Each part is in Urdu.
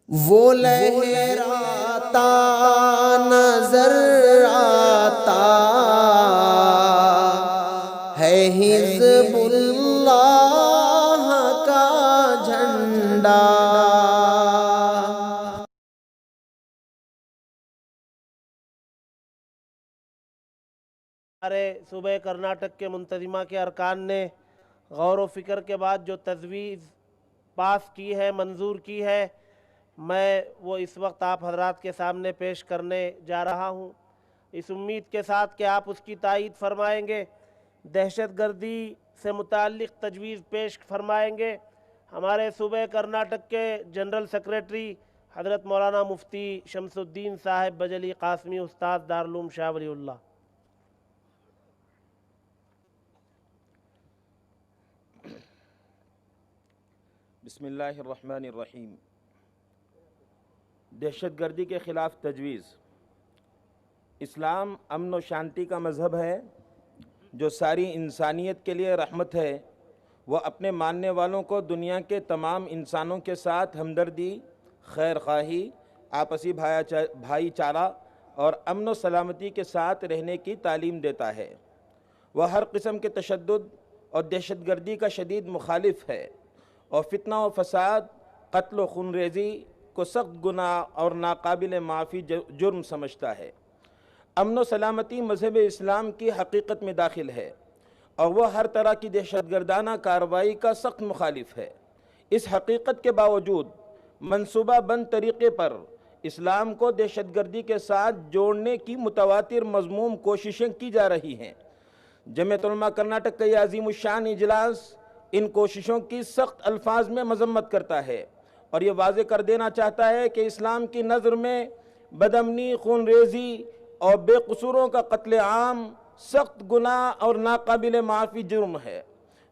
وہ لہراتا نظر آتا ہے حزب اللہ کا جھنڈا۔ ہمارے صوبہ کرناٹک کے منتظمہ کے ارکان نے غور و فکر کے بعد جو تجویز پاس کی ہے، منظور کی ہے، میں وہ اس وقت آپ حضرات کے سامنے پیش کرنے جا رہا ہوں، اس امید کے ساتھ کہ آپ اس کی تائید فرمائیں گے، دہشت گردی سے متعلق تجویز پیش فرمائیں گے۔ ہمارے صوبہ کرناٹک کے جنرل سیکریٹری حضرت مولانا مفتی شمس الدین صاحب بجلی قاسمی استاد دارالعلوم شاہ ولی اللہ۔ بسم اللہ الرحمن الرحیم۔ دہشت گردی کے خلاف تجویز۔ اسلام امن و شانتی کا مذہب ہے جو ساری انسانیت کے لیے رحمت ہے۔ وہ اپنے ماننے والوں کو دنیا کے تمام انسانوں کے ساتھ ہمدردی، خیر خواہی، آپسی بھائی چارہ اور امن و سلامتی کے ساتھ رہنے کی تعلیم دیتا ہے۔ وہ ہر قسم کے تشدد اور دہشت گردی کا شدید مخالف ہے اور فتنہ و فساد، قتل و خونریزی کو سخت گناہ اور ناقابل معافی جرم سمجھتا ہے۔ امن و سلامتی مذہب اسلام کی حقیقت میں داخل ہے اور وہ ہر طرح کی دہشت گردانہ کارروائی کا سخت مخالف ہے۔ اس حقیقت کے باوجود منصوبہ بند طریقے پر اسلام کو دہشت گردی کے ساتھ جوڑنے کی متواتر مذموم کوششیں کی جا رہی ہیں۔ جمعیت علماء کرناٹک کا یہ عظیم الشان اجلاس ان کوششوں کی سخت الفاظ میں مذمت کرتا ہے اور یہ واضح کر دینا چاہتا ہے کہ اسلام کی نظر میں بدامنی، خون ریزی اور بے قصوروں کا قتل عام سخت گناہ اور ناقابل معافی جرم ہے،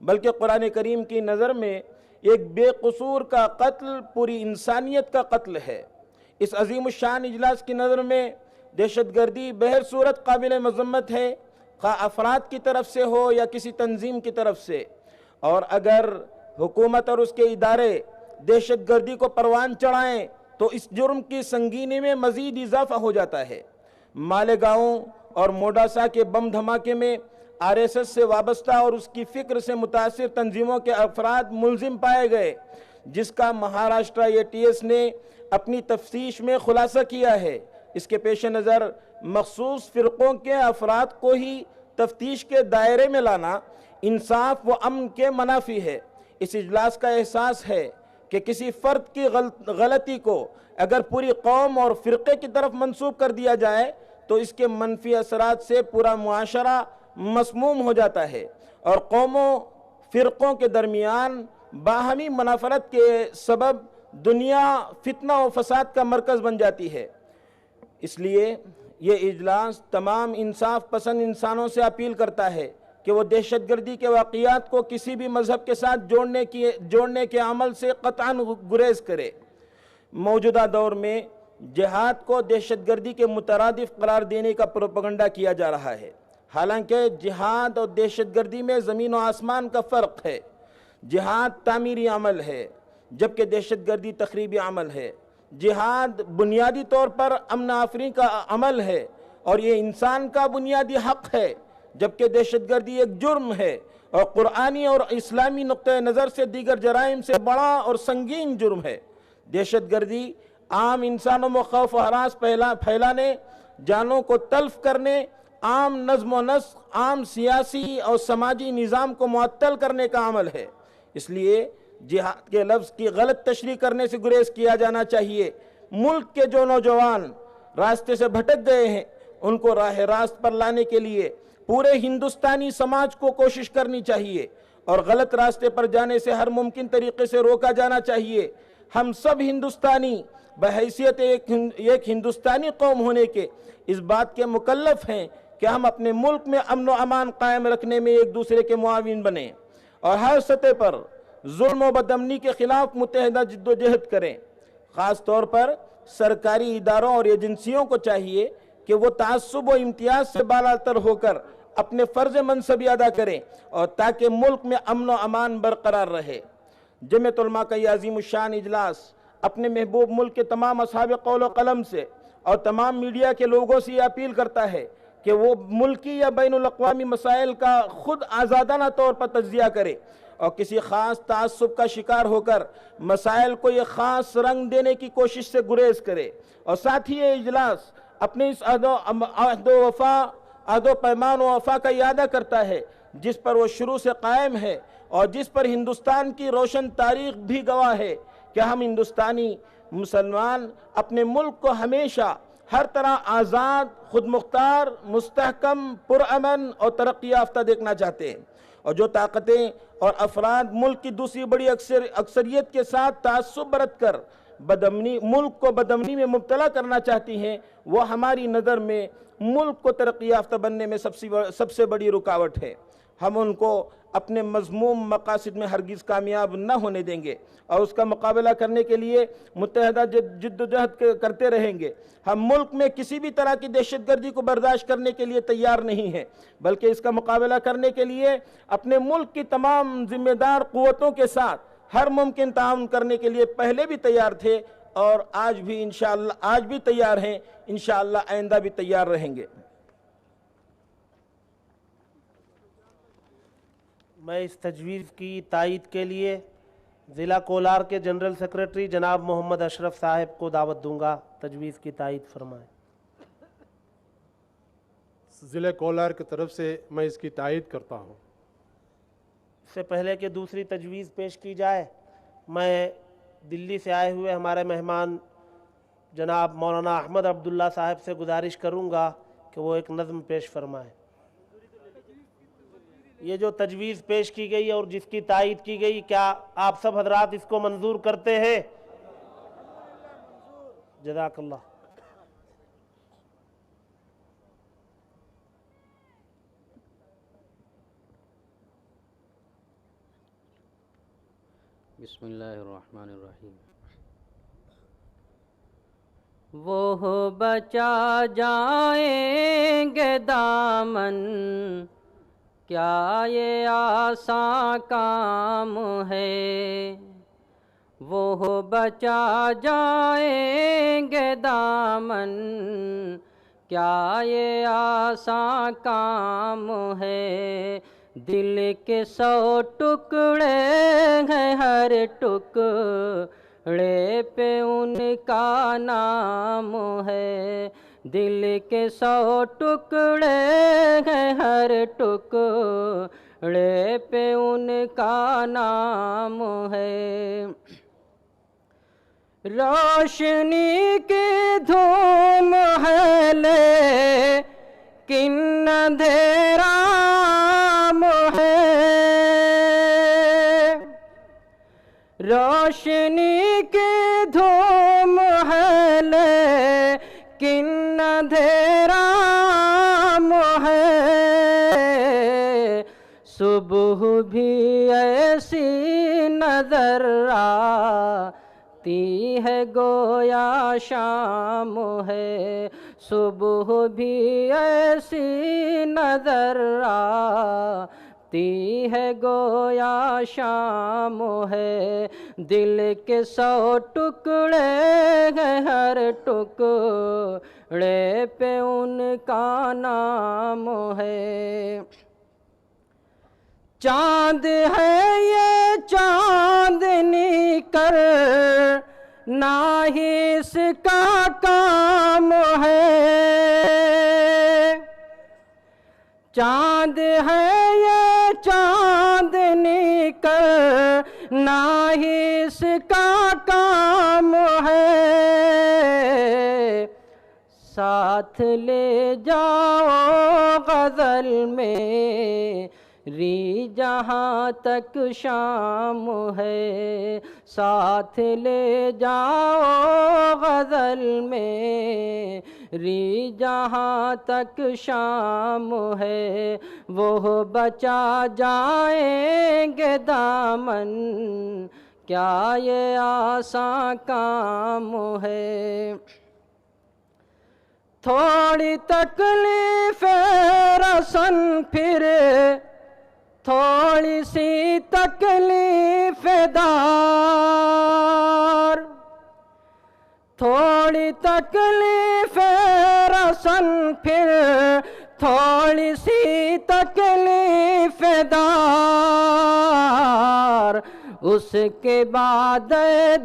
بلکہ قرآن کریم کی نظر میں ایک بے قصور کا قتل پوری انسانیت کا قتل ہے۔ اس عظیم الشان اجلاس کی نظر میں دہشت گردی بہر صورت قابل مذمت ہے، خواہ افراد کی طرف سے ہو یا کسی تنظیم کی طرف سے، اور اگر حکومت اور اس کے ادارے دہشت گردی کو پروان چڑھائیں تو اس جرم کی سنگینی میں مزید اضافہ ہو جاتا ہے۔ مالیگاؤں اور موڈاسا کے بم دھماکے میں RSS سے وابستہ اور اس کی فکر سے متاثر تنظیموں کے افراد ملزم پائے گئے، جس کا مہاراشٹرا ATS نے اپنی تفتیش میں خلاصہ کیا ہے۔ اس کے پیش نظر مخصوص فرقوں کے افراد کو ہی تفتیش کے دائرے میں لانا انصاف و امن کے منافی ہے۔ اس اجلاس کا احساس ہے کہ کسی فرد کی غلطی کو اگر پوری قوم اور فرقے کی طرف منسوب کر دیا جائے تو اس کے منفی اثرات سے پورا معاشرہ مسموم ہو جاتا ہے اور قوموں فرقوں کے درمیان باہمی منافرت کے سبب دنیا فتنہ و فساد کا مرکز بن جاتی ہے۔ اس لیے یہ اجلاس تمام انصاف پسند انسانوں سے اپیل کرتا ہے کہ وہ دہشت گردی کے واقعات کو کسی بھی مذہب کے ساتھ جوڑنے کے عمل سے قطعاً گریز کرے۔ موجودہ دور میں جہاد کو دہشت گردی کے مترادف قرار دینے کا پروپیگنڈا کیا جا رہا ہے، حالانکہ جہاد اور دہشت گردی میں زمین و آسمان کا فرق ہے۔ جہاد تعمیری عمل ہے جبکہ دہشت گردی تخریبی عمل ہے۔ جہاد بنیادی طور پر امن آفرین کا عمل ہے اور یہ انسان کا بنیادی حق ہے، جبکہ دہشت گردی ایک جرم ہے اور قرآنی اور اسلامی نقطہ نظر سے دیگر جرائم سے بڑا اور سنگین جرم ہے۔ دہشت گردی عام انسانوں میں خوف و ہراس پھیلانے، جانوں کو تلف کرنے، عام نظم و نسق، عام سیاسی اور سماجی نظام کو معطل کرنے کا عمل ہے۔ اس لیے جہاد کے لفظ کی غلط تشریح کرنے سے گریز کیا جانا چاہیے۔ ملک کے جو نوجوان راستے سے بھٹک گئے ہیں ان کو راہ راست پر لانے کے لیے پورے ہندوستانی سماج کو کوشش کرنی چاہیے اور غلط راستے پر جانے سے ہر ممکن طریقے سے روکا جانا چاہیے۔ ہم سب ہندوستانی بحیثیت ایک ہندوستانی قوم ہونے کے اس بات کے مکلف ہیں کہ ہم اپنے ملک میں امن و امان قائم رکھنے میں ایک دوسرے کے معاون بنیں اور ہر سطح پر ظلم و بدامنی کے خلاف متحدہ جد و جہد کریں۔ خاص طور پر سرکاری اداروں اور ایجنسیوں کو چاہیے کہ وہ تعصب و امتیاز سے بالاتر ہو کر اپنے فرض منصبی ادا کریں اور تاکہ ملک میں امن و امان برقرار رہے۔ جمعیت علماء کا یہ عظیم الشان اجلاس اپنے محبوب ملک کے تمام اصحاب قول و قلم سے اور تمام میڈیا کے لوگوں سے یہ اپیل کرتا ہے کہ وہ ملکی یا بین الاقوامی مسائل کا خود آزادانہ طور پر تجزیہ کرے اور کسی خاص تعصب کا شکار ہو کر مسائل کو یہ خاص رنگ دینے کی کوشش سے گریز کرے۔ اور ساتھ ہی یہ اجلاس اپنے اس عہد و پیمان و وفا کا اعادہ کرتا ہے جس پر وہ شروع سے قائم ہے اور جس پر ہندوستان کی روشن تاریخ بھی گواہ ہے کہ ہم ہندوستانی مسلمان اپنے ملک کو ہمیشہ ہر طرح آزاد، خود مختار، مستحکم، پرامن اور ترقی یافتہ دیکھنا چاہتے ہیں، اور جو طاقتیں اور افراد ملک کی دوسری بڑی اکثریت کے ساتھ تعصب برت کر ملک کو بدامنی میں مبتلا کرنا چاہتی ہیں، وہ ہماری نظر میں ملک کو ترقی یافتہ بننے میں سب سے بڑی رکاوٹ ہے۔ ہم ان کو اپنے مذموم مقاصد میں ہرگز کامیاب نہ ہونے دیں گے اور اس کا مقابلہ کرنے کے لیے متحدہ جد و جہد کرتے رہیں گے۔ ہم ملک میں کسی بھی طرح کی دہشت گردی کو برداشت کرنے کے لیے تیار نہیں ہیں، بلکہ اس کا مقابلہ کرنے کے لیے اپنے ملک کی تمام ذمہ دار قوتوں کے ساتھ ہر ممکن تعاون کرنے کے لیے پہلے بھی تیار تھے اور آج بھی تیار ہیں، انشاءاللہ آئندہ بھی تیار رہیں گے۔ میں اس تجویز کی تائید کے لیے ضلع کولار کے جنرل سیکریٹری جناب محمد اشرف صاحب کو دعوت دوں گا، تجویز کی تائید فرمائیں۔ ضلع کولار کی طرف سے میں اس کی تائید کرتا ہوں۔ اس سے پہلے کہ دوسری تجویز پیش کی جائے، میں دلی سے آئے ہوئے ہمارے مہمان جناب مولانا احمد عبداللہ صاحب سے گزارش کروں گا کہ وہ ایک نظم پیش فرمائیں۔ یہ جو تجویز پیش کی گئی اور جس کی تائید کی گئی، کیا آپ سب حضرات اس کو منظور کرتے ہیں؟ جزاک اللہ۔ بسم اللہ الرحمن الرحیم۔ وہ بچا جائیں گے دامن، کیا یہ آسان کام ہے؟ وہ بچا جائیں گے دامن، کیا یہ آسان کام ہے؟ دل کے 100 ٹکڑے ہیں، ہر ٹکڑے پہ ان کا نام ہے۔ دل کے 100 ٹکڑے ہیں، ہر ٹکڑے پہ ان کا نام ہے۔ روشنی کی دھوم ہے لیکن اندھیرا ہے، روشنی کی دھوم ہے لیکن اندھیرا ہے۔ صبح بھی ایسی نظر آتی ہے گویا شام ہے، صبح بھی ایسی نظر آتی ہے گویا شام ہے۔ دل کے 100 ٹکڑے ہیں، ہر ٹکڑے پہ ان کا نام ہے۔ چاند ہے یہ چاندنی کرنا ہی اس کا کام ہے، چاند ہے یہ چاندنی کرنا ہی اس کا کام ہے۔ ساتھ لے جاؤ غزل میں ری جہاں تک شام ہے، ساتھ لے جاؤ غزل میں ری جہاں تک شام ہے۔ وہ بچا جائیں گے دامن، کیا یہ آسان کام ہے؟ تھوڑی تکلیف رسن پھر تھوڑی سی تکلیف دار، تھوڑی تکلیف رسن پھر تھوڑی سی تکلیف دار، اس کے بعد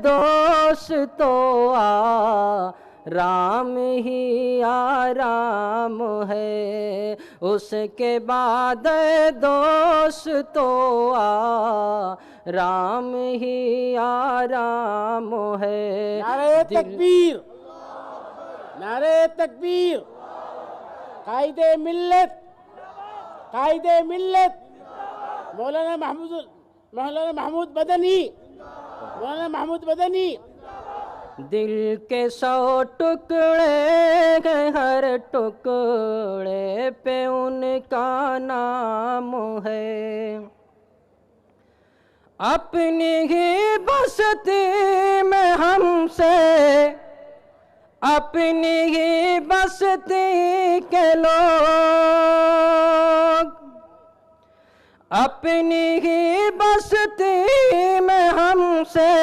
دوستو آرام ہی آرام ہے، اس کے بعد دوستو آرام ہی آرام ہے۔ نعرہ تکبیر، نعرہ تکبیر، قائد ملت، قائد ملت مولانا محمود مدنی، مولانا محمود مدنی۔ دل کے 100 ٹکڑے ہیں، ہر ٹکڑے پہ ان کا نام ہے، اپنی ہی بستی میں ہم سے، اپنی ہی بستی کے لوگ، اپنی ہی بستی میں ہم سے،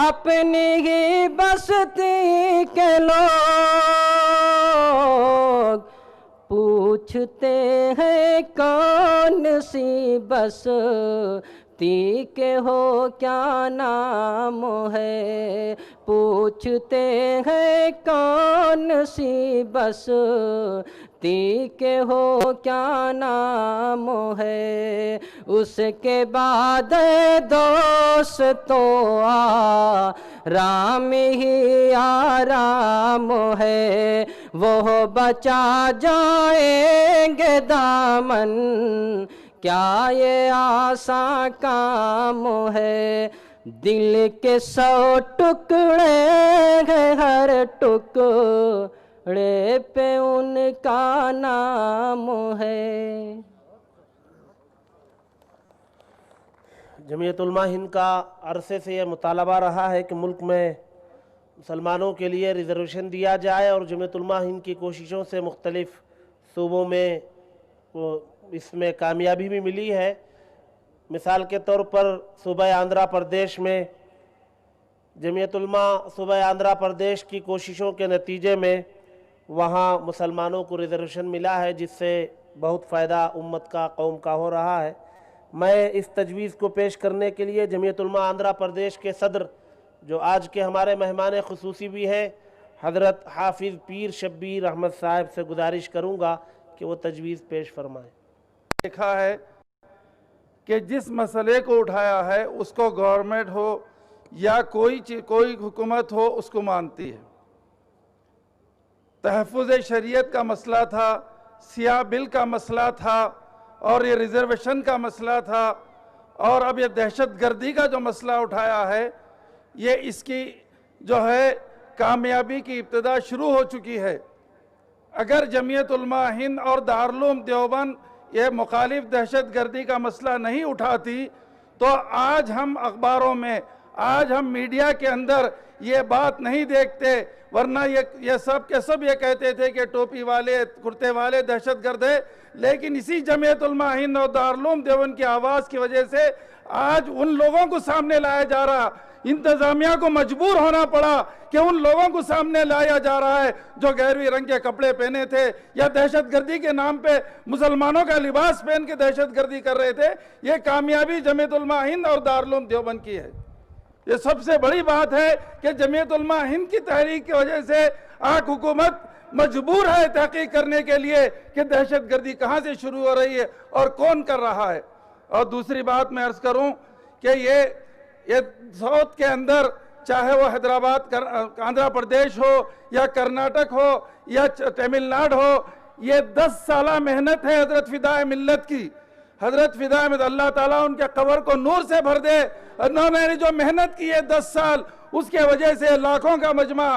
اپنی ہی بستی کے لوگ پوچھتے ہیں کون سی بستی کے ہو کیا نام ہے، پوچھتے ہیں کون سی بستی کے ہو کیا نام ہے، اس کے بعد دوستو آرام ہی آرام ہے، وہ بچا جائیں گے دامن، کیا یہ آسان کام ہے، دل کے 100 ٹکڑے ہیں، ہر ٹکڑے پہ ان کا نام ہے۔ جمعیت علماء ہند کا عرصے سے یہ مطالبہ رہا ہے کہ ملک میں مسلمانوں کے لیے ریزرویشن دیا جائے، اور جمعیت علماء ہند کی کوششوں سے مختلف صوبوں میں اس میں کامیابی بھی ملی ہے۔ مثال کے طور پر صوبہ آندھرا پردیش میں جمعیت علماء صوبہ آندھرا پردیش کی کوششوں کے نتیجے میں وہاں مسلمانوں کو ریزرویشن ملا ہے، جس سے بہت فائدہ امت کا، قوم کا ہو رہا ہے۔ میں اس تجویز کو پیش کرنے کے لیے جمعیت علماء آندھرا پردیش کے صدر، جو آج کے ہمارے مہمان خصوصی بھی ہیں، حضرت حافظ پیر شبیر احمد صاحب سے گزارش کروں گا کہ وہ تجویز پیش فرمائیں۔ دیکھا ہے کہ جس مسئلے کو اٹھایا ہے اس کو گورنمنٹ ہو یا کوئی حکومت ہو اس کو مانتی ہے۔ تحفظ شریعت کا مسئلہ تھا، سیاہ بل کا مسئلہ تھا، اور یہ ریزرویشن کا مسئلہ تھا، اور اب یہ دہشت گردی کا جو مسئلہ اٹھایا ہے، یہ اس کی جو ہے کامیابی کی ابتدا شروع ہو چکی ہے۔ اگر جمعیت علماء ہند اور دارالعلوم دیوبند یہ مخالف دہشت گردی کا مسئلہ نہیں اٹھاتی تو آج ہم اخباروں میں، آج ہم میڈیا کے اندر یہ بات نہیں دیکھتے، ورنہ یہ سب کے سب یہ کہتے تھے کہ ٹوپی والے، کرتے والے دہشت گرد ہے، لیکن اسی جمعیت علماء ہند اور دارالعلوم دیوبند کی آواز کی وجہ سے آج ان لوگوں کو سامنے لایا جا رہا، انتظامیہ کو مجبور ہونا پڑا کہ ان لوگوں کو سامنے لایا جا رہا ہے جو گہروی رنگ کے کپڑے پہنے تھے یا دہشت گردی کے نام پہ مسلمانوں کا لباس پہن کے دہشت گردی کر رہے تھے۔ یہ کامیابی جمعیت علماء ہند اور دارالعلوم دیوبند کی ہے۔ یہ سب سے بڑی بات ہے کہ جمعیت علماء ہند کی تحریک کی وجہ سے آج حکومت مجبور ہے تحقیق کرنے کے لیے کہ دہشت گردی کہاں سے شروع ہو رہی ہے اور کون کر رہا ہے۔ اور دوسری بات میں عرض کروں کہ یہ ساؤتھ کے اندر چاہے وہ حیدرآباد، آندھرا پردیش ہو یا کرناٹک ہو یا تمل ناڈو ہو، یہ 10 سالہ محنت ہے حضرت فدائے ملت کی۔ حضرت فدائے ملت، اللہ تعالیٰ ان کے قبر کو نور سے بھر دے۔ انہوں نے جو محنت کی ہے 10 سال، اس کے وجہ سے لاکھوں کا مجمع